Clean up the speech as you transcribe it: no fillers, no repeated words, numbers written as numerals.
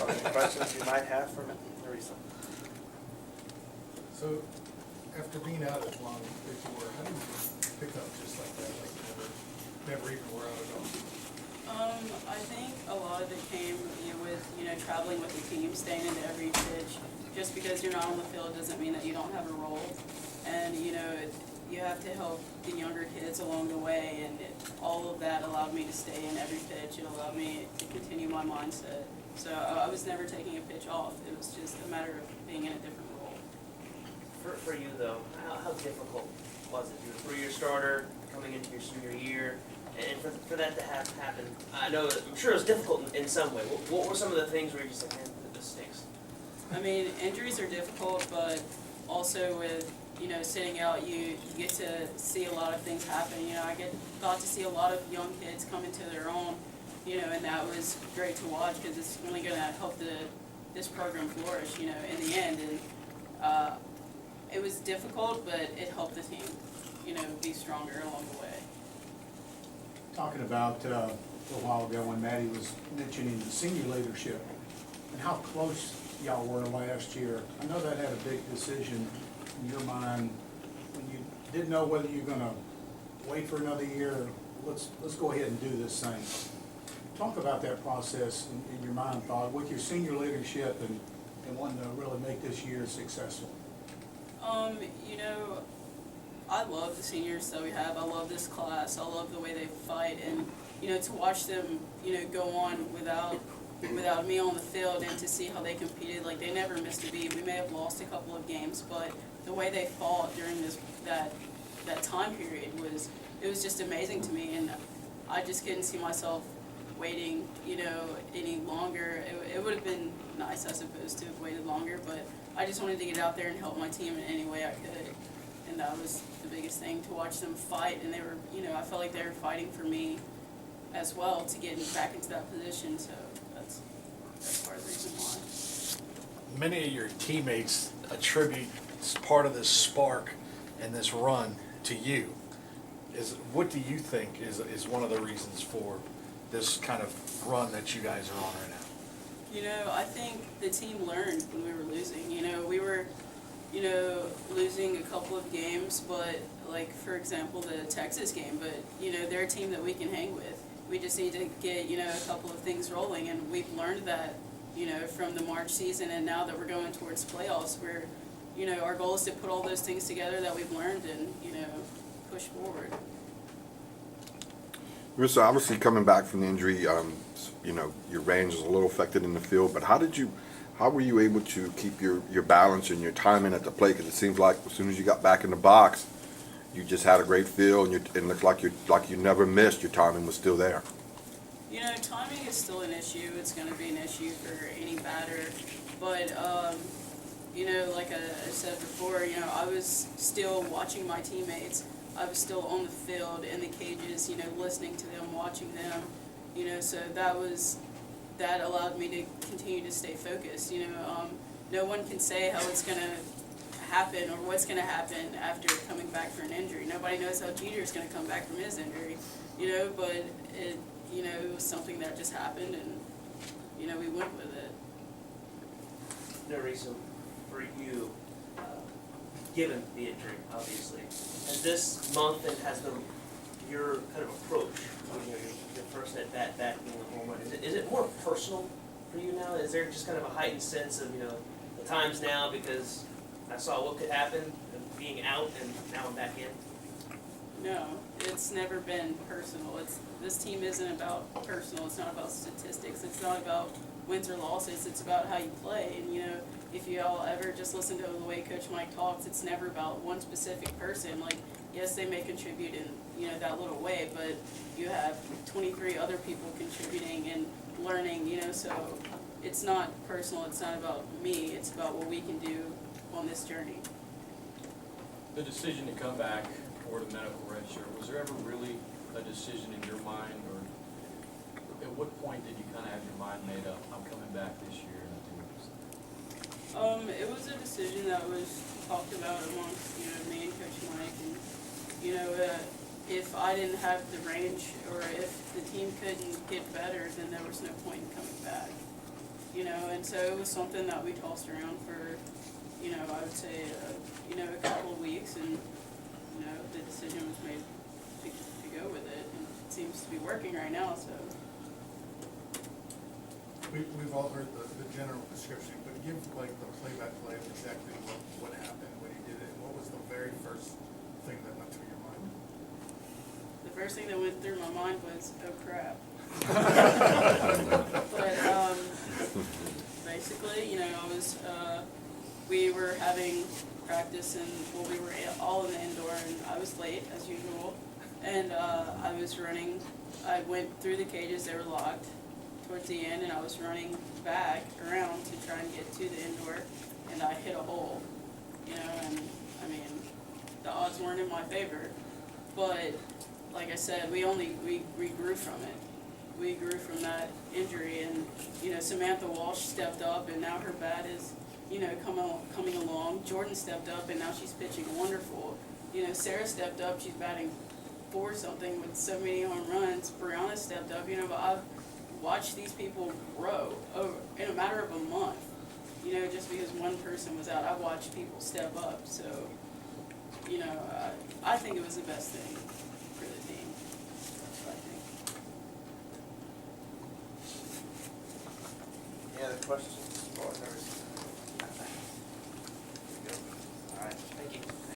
Or any questions you might have for Nerrisa? So, after being out as long as you were, how did you pick up just like that, like you never even were out at all? I think a lot of it came with traveling with the team, staying into every pitch. Just because you're not on the field doesn't mean that you don't have a role, and you have to help the younger kids along the way, and all of that allowed me to stay in every pitch. It allowed me to continue my mindset. So I was never taking a pitch off. It was just a matter of being in a different role. For you though, how difficult was it? You were a 3-year starter coming into your senior year, and for that to have happened, I'm sure it was difficult in some way. What were some of the things where you're just like, man, this stinks? I mean, injuries are difficult, but also with sitting out, you get to see a lot of things happen. I got to see a lot of young kids come into their own, and that was great to watch because it's only going to help this program flourish, in the end. And it was difficult, but it helped the team, be stronger along the way. Talking about a little while ago when Maddie was mentioning the senior leadership and how close y'all were last year. I know that had a big decision in your mind when you didn't know whether you're going to wait for another year or let's go ahead and do this thing. Talk about that process in your mind thought with your senior leadership and wanting to really make this year successful. I love the seniors that we have. I love this class. I love the way they fight, and to watch them go on without me on the field and to see how they competed. Like, they never missed a beat. We may have lost a couple of games, but the way they fought during that time period was just amazing to me, and I just couldn't see myself waiting any longer. It would have been nice, I suppose, to have waited longer, but I just wanted to get out there and help my team in any way I could, and that was the biggest thing, to watch them fight. And they were I felt like they were fighting for me as well to get back into that position, so that's part of the reason why. Many of your teammates attribute part of this spark and this run to you. What do you think is one of the reasons for this kind of run that you guys are on right now? I think the team learned when we were losing. We were losing a couple of games, but like, for example, the Texas game, but they're a team that we can hang with. We just need to get a couple of things rolling, and we've learned that from the March season, and now that we're going towards playoffs, we're our goal is to put all those things together that we've learned and push forward. Nerrisa, obviously coming back from the injury, your range is a little affected in the field, but how were you able to keep your balance and your timing at the plate? Because it seems like as soon as you got back in the box, you just had a great feel, and it looked like you never missed. Your timing was still there. Timing is still an issue. It's going to be an issue for any batter, but like I said before, I was still watching my teammates. I was still on the field in the cages, listening to them, watching them, so that allowed me to continue to stay focused. No one can say how it's going to happen or what's going to happen after coming back from an injury. Nobody knows how Jeter's going to come back from his injury, but it was something that just happened, and we went with it. Nerrisa, for you, given the injury, obviously, has this month and has your kind of approach, your first at bat back being a home run, is it more personal for you now? Is there just kind of a heightened sense of the times now because I saw what could happen and being out and now I'm back in? No, it's never been personal. This team isn't about personal. It's not about statistics. It's not about wins or losses. It's about how you play. And if you all ever just listen to the way Coach Mike talks, it's never about one specific person. Like, yes, they may contribute in that little way, but you have 23 other people contributing and learning. So it's not personal. It's not about me. It's about what we can do on this journey. The decision to come back for the medical register, was there ever really a decision in your mind, or at what point did you kind of have your mind made up, I'm coming back this year and I'm doing this? It was a decision that was talked about amongst me and Coach Mike, and if I didn't have the range or if the team couldn't get better, then there was no point in coming back. you know, and so it was something that we tossed around for, you know, I would say, you know, a couple of weeks, and, you know, the decision was made to go with it, and it seems to be working right now, so. We've all heard the general description, but give like the play-by-play of exactly what happened when he did it, and what was the very first thing that went through your mind? The first thing that went through my mind was, oh crap. But, basically, you know, we were having practice, and, well, we were all in the indoor, and I was late, as usual, and, I went through the cages, they were locked towards the end, and I was running back around to try and get to the indoor, and I hit a hole, you know, and, I mean, the odds weren't in my favor, but, like I said, we grew from it. We grew from that injury, and, you know, Samantha Walsh stepped up, and now her bat is, you know, coming along. Jordan stepped up, and now she's pitching wonderful. You know, Sarah stepped up, she's batting .4-something with so many home runs. Brianna stepped up, you know, but I've watched these people grow in a matter of a month. You know, just because one person was out, I watched people step up, so, you know, I think it was the best thing for the team. That's what I think. Any other questions?